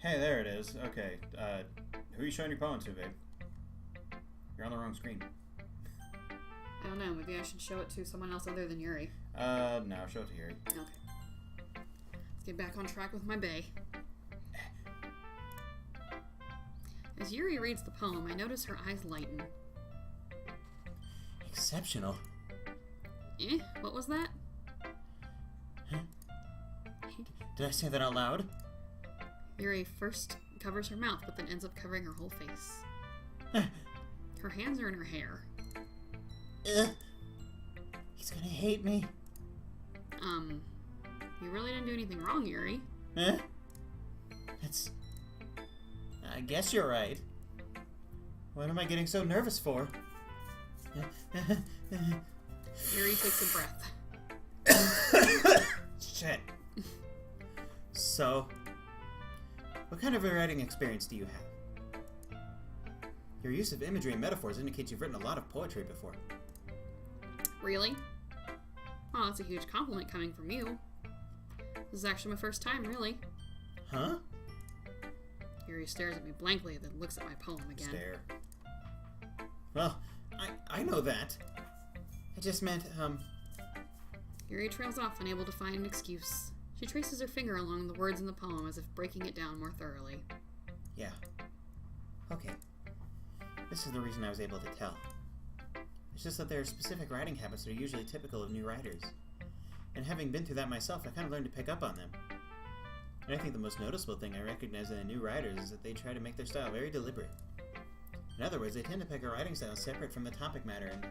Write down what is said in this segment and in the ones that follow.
Hey, there it is. Okay, who are you showing your poem to, babe? You're on the wrong screen. I don't know. Maybe I should show it to someone else other than Yuri. No, show it to Yuri. Okay. Let's get back on track with my bae. As Yuri reads the poem, I notice her eyes lighten. Exceptional. What was that? Huh? Did I say that out loud? Yuri first covers her mouth, but then ends up covering her whole face. Her hands are in her hair. He's gonna hate me. You really didn't do anything wrong, Yuri. I guess you're right. What am I getting so nervous for? Yuri takes a breath. Shit. So, what kind of a writing experience do you have? Your use of imagery and metaphors indicates you've written a lot of poetry before. Really? Well, that's a huge compliment coming from you. This is actually my first time, really. Huh? Yuri stares at me blankly, then looks at my poem again. Stare. Well, I know that. I just meant, Yuri trails off, unable to find an excuse. She traces her finger along the words in the poem as if breaking it down more thoroughly. Yeah. Okay. This is the reason I was able to tell. It's just that there are specific writing habits that are usually typical of new writers. And having been through that myself, I kind of learned to pick up on them. And I think the most noticeable thing I recognize in the new writers is that they try to make their style very deliberate. In other words, they tend to pick a writing style separate from the topic matter and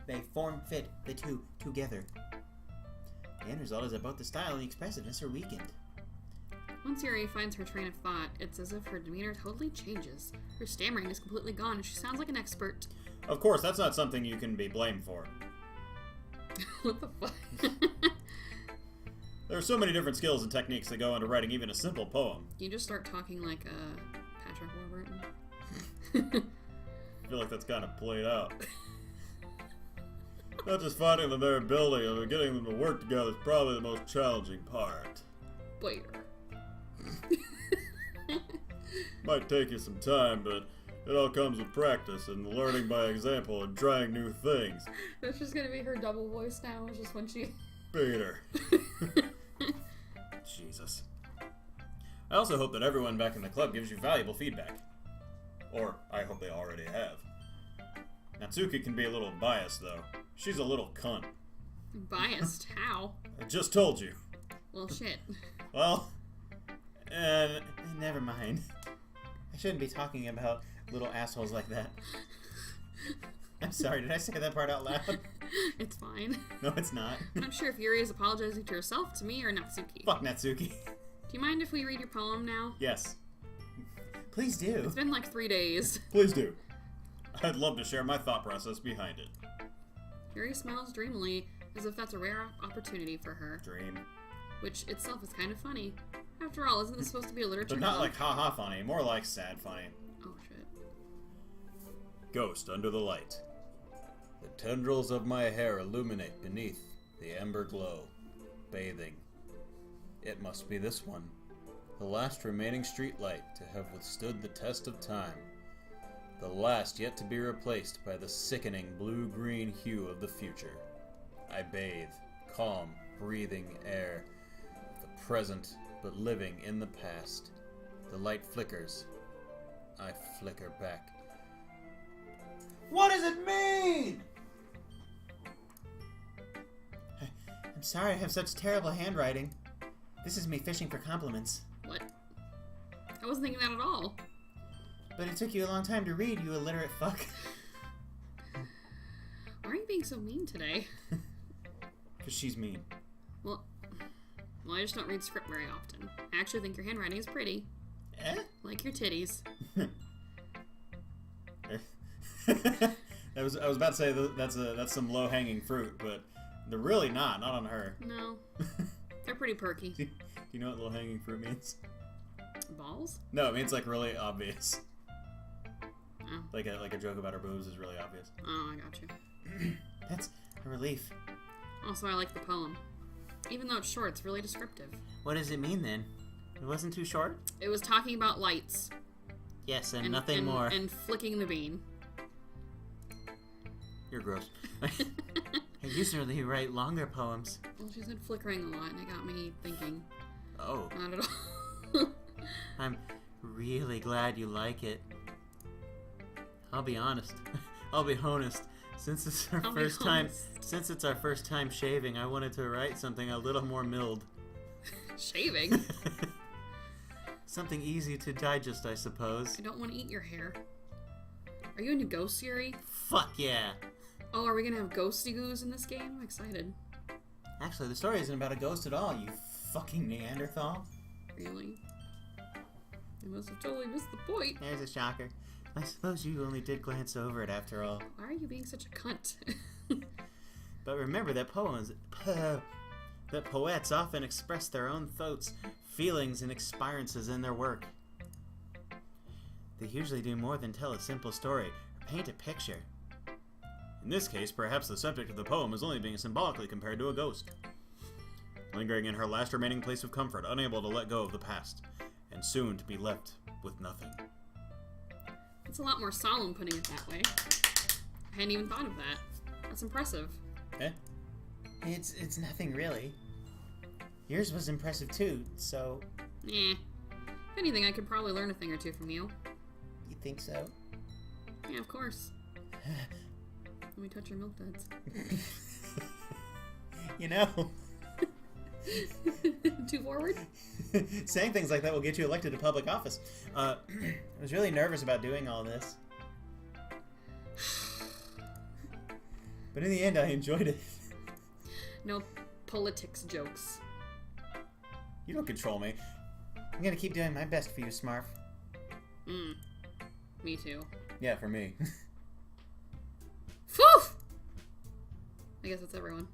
they form fit the two together. The end result is that both the style and the expressiveness are weakened. Once Yuri finds her train of thought, it's as if her demeanor totally changes. Her stammering is completely gone, and she sounds like an expert. Of course, that's not something you can be blamed for. What the fuck? There are so many different skills and techniques that go into writing even a simple poem. You just start talking like Patrick Warburton. I feel like that's kind of played out. Not just finding the variability of getting them to work together is probably the most challenging part. Wait. Might take you some time, but it all comes with practice and learning by example and trying new things. That's just gonna be her double voice now, just when she... Peter. Jesus. I also hope that everyone back in the club gives you valuable feedback. Or, I hope they already have. Natsuki can be a little biased, though. She's a little cunt. Biased? How? I just told you. Well, shit. Well, never mind. I shouldn't be talking about little assholes like that. I'm sorry, did I say that part out loud? It's fine. No, it's not. I'm not sure if Yuri is apologizing to herself, to me, or Natsuki. Fuck Natsuki. Do you mind if we read your poem now? Yes. Please do. It's been like 3 days. Please do. I'd love to share my thought process behind it. Yuri smiles dreamily, as if that's a rare opportunity for her. Dream. Which itself is kind of funny. After all, isn't this supposed to be a literature But not club? like ha-ha funny, more like sad funny. Oh, shit. Ghost under the light. The tendrils of my hair illuminate beneath the amber glow, bathing. It must be this one, the last remaining streetlight to have withstood the test of time. The last yet to be replaced by the sickening blue-green hue of the future. I bathe, calm, breathing air, the present but living in the past. The light flickers. I flicker back. What does it mean? I'm sorry I have such terrible handwriting. This is me fishing for compliments. What? I wasn't thinking that at all. But it took you a long time to read, you illiterate fuck. Why are you being so mean today? Because she's mean. Well, I just don't read script very often. I actually think your handwriting is pretty. Eh? Like your titties. I was about to say that's some low-hanging fruit, but they're really not on her. No. They're pretty perky. Do you know what low-hanging fruit means? Balls? No, it means like really obvious. Oh. Like a joke about her boobs is really obvious. Oh, I got you. That's a relief. Also, I like the poem. Even though it's short, it's really descriptive. What does it mean then? It wasn't too short? It was talking about lights. Yes, and nothing more. And flicking the bean. You're gross. I usually write longer poems. Well, she said flickering a lot, and it got me thinking. Oh. Not at all. I'm really glad you like it. I'll be honest. I'll be honest. Since it's our first time shaving, I wanted to write something a little more mild. Shaving? Something easy to digest, I suppose. I don't want to eat your hair. Are you into ghost theory? Fuck yeah. Oh, are we gonna have ghosty goos in this game? I'm excited. Actually, the story isn't about a ghost at all, you fucking Neanderthal. Really? I must have totally missed the point. There's a shocker. I suppose you only did glance over it after all. Why are you being such a cunt? But remember that poets often express their own thoughts, feelings, and experiences in their work. They usually do more than tell a simple story or paint a picture. In this case, perhaps the subject of the poem is only being symbolically compared to a ghost. Lingering in her last remaining place of comfort, unable to let go of the past, and soon to be left with nothing. It's a lot more solemn putting it that way. I hadn't even thought of that. That's impressive. Eh? It's nothing really. Yours was impressive too, so... Eh. If anything, I could probably learn a thing or two from you. You think so? Yeah, of course. Let me touch your milk duds. You know... Too forward? Saying things like that will get you elected to public office. I was really nervous about doing all this. But in the end, I enjoyed it. No politics jokes. You don't control me. I'm gonna keep doing my best for you, Smarf. Me too. Yeah, for me. Phew! I guess that's everyone.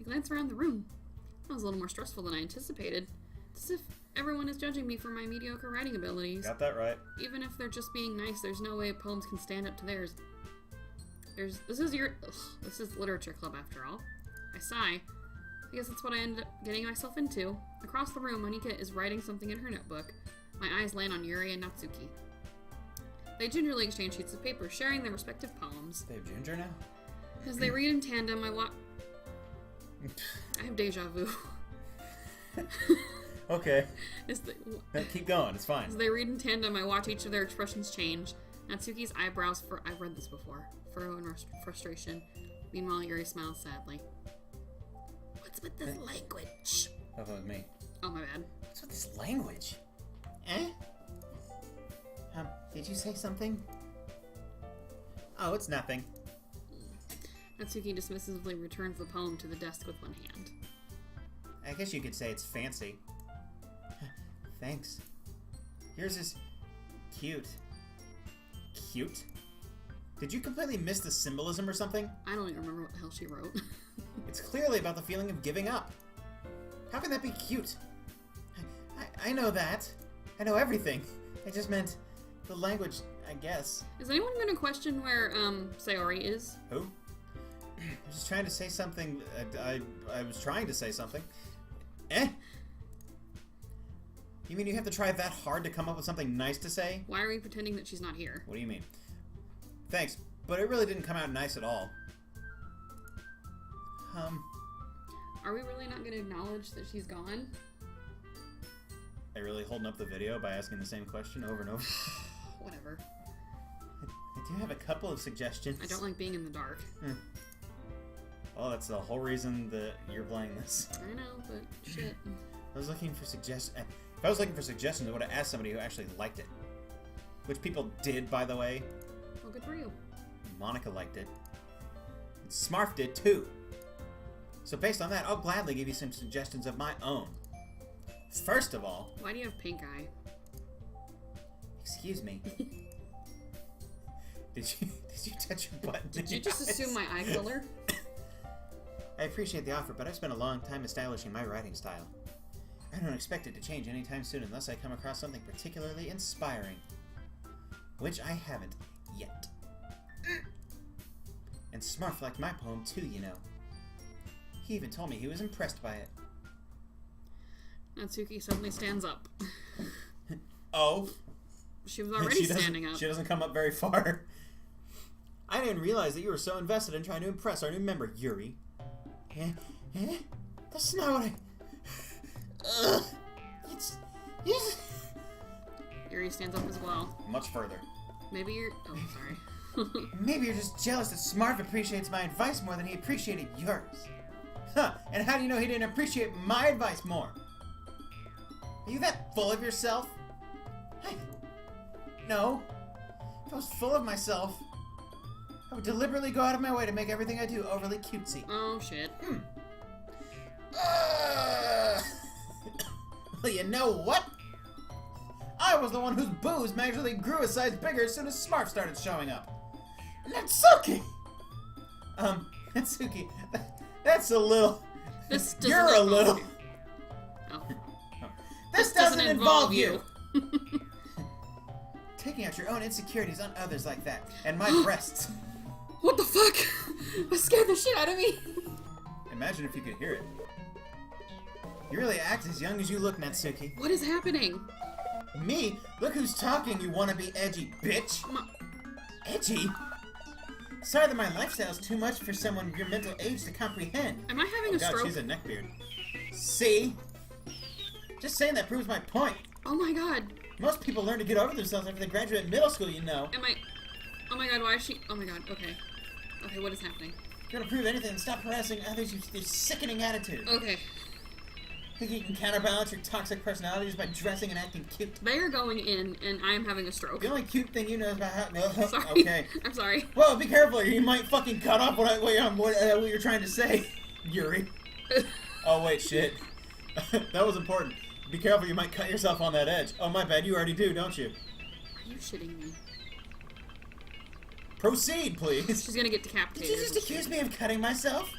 I glance around the room. That was a little more stressful than I anticipated. It's as if everyone is judging me for my mediocre writing abilities. Got that right. Even if they're just being nice, there's no way poems can stand up to theirs. This is literature club after all. I sigh. I guess that's what I ended up getting myself into. Across the room, Monika is writing something in her notebook. My eyes land on Yuri and Natsuki. They gingerly exchange sheets of paper, sharing their respective poems. They have ginger now? As they read in tandem, I have deja vu. Okay. No, keep going, it's fine. As they read in tandem, I watch each of their expressions change. Natsuki's eyebrows, I've read this before, furrow in frustration. Meanwhile, Yuri smiles sadly. What's with this language? That was me. Oh, my bad. What's with this language? Eh? Did you say something? Oh, it's nothing. Natsuki dismissively returns the poem to the desk with one hand. I guess you could say it's fancy. Thanks. Yours is cute. Cute? Did you completely miss the symbolism or something? I don't even remember what the hell she wrote. It's clearly about the feeling of giving up. How can that be cute? I know that. I know everything. I just meant the language, I guess. Is anyone going to question where, Sayori is? Who? I was just trying to say something. I was trying to say something. Eh? You mean you have to try that hard to come up with something nice to say? Why are we pretending that she's not here? What do you mean? Thanks, but it really didn't come out nice at all. Are we really not going to acknowledge that she's gone? Are you really holding up the video by asking the same question over and over? Whatever. I do have a couple of suggestions. I don't like being in the dark. Well, that's the whole reason that you're playing this. I know, but shit. I was looking for suggestions. If I was looking for suggestions, I would have asked somebody who actually liked it. Which people did, by the way. Well, good for you. Monica liked it. And Smarf did, too. So based on that, I'll gladly give you some suggestions of my own. First of all... Why do you have pink eye? Excuse me. Did you touch your button? Did you just assume my eye color? I appreciate the offer, but I've spent a long time establishing my writing style. I don't expect it to change anytime soon unless I come across something particularly inspiring. Which I haven't yet. And Smarf liked my poem too, you know. He even told me he was impressed by it. Natsuki suddenly stands up. Oh. She was already doesn't- standing up. She doesn't come up very far. I didn't realize that you were so invested in trying to impress our new member, Yuri. That's not what I... It's... Yuri stands up as well. Much further. Maybe you're... Oh, sorry. Maybe you're just jealous that Smarf appreciates my advice more than he appreciated yours. Huh, and how do you know he didn't appreciate my advice more? Are you that full of yourself? No. If I was full of myself, I would deliberately go out of my way to make everything I do overly cutesy. Oh, shit. Well, you know what? I was the one whose booze magically grew a size bigger as soon as Smarf started showing up. Natsuki! Natsuki, that's a little... This doesn't You're a involve little... you. Oh. This doesn't involve you! Taking out your own insecurities on others like that, and my breasts. What the fuck? That scared the shit out of me. Imagine if you could hear it. You really act as young as you look, Natsuki. What is happening? Me? Look who's talking, you wannabe edgy bitch! Edgy? Sorry that my lifestyle's too much for someone of your mental age to comprehend. Am I having a God, stroke? she's a neckbeard. See? Just saying that proves my point. Oh my god. Most people learn to get over themselves after they graduate middle school, you know. Am I... Oh my god, why is she... Oh my god, okay. Okay, what is happening? If you're gonna prove anything, stop harassing others with your sickening attitude. Okay. Think you can counterbalance your toxic personality just by dressing and acting cute? They are going in, and I am having a stroke. The only cute thing you know is about how... Well, Sorry. okay. I'm sorry. Well, be careful, or you might fucking cut off what you're trying to say, Yuri. Oh, wait, shit. That was important. Be careful, you might cut yourself on that edge. Oh, my bad, you already do, don't you? Are you shitting me? Proceed, please. She's gonna get Did decapitated. you just accuse me of cutting myself?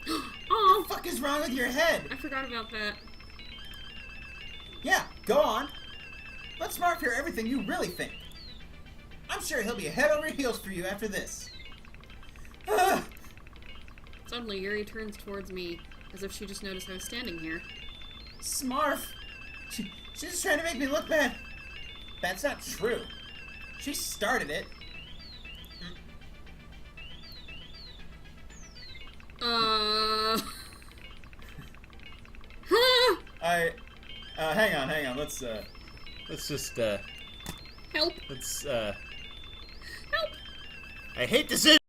Oh! What the fuck is wrong with your head? I forgot about that. Yeah, go on. Let Smarf hear everything you really think. I'm sure he'll be head over heels for you after this. Suddenly, Yuri turns towards me, as if she just noticed I was standing here. Smarf. She's just trying to make me look bad. That's not true. She started it. Hang on. Let's just, Help! let's, Help! I hate this.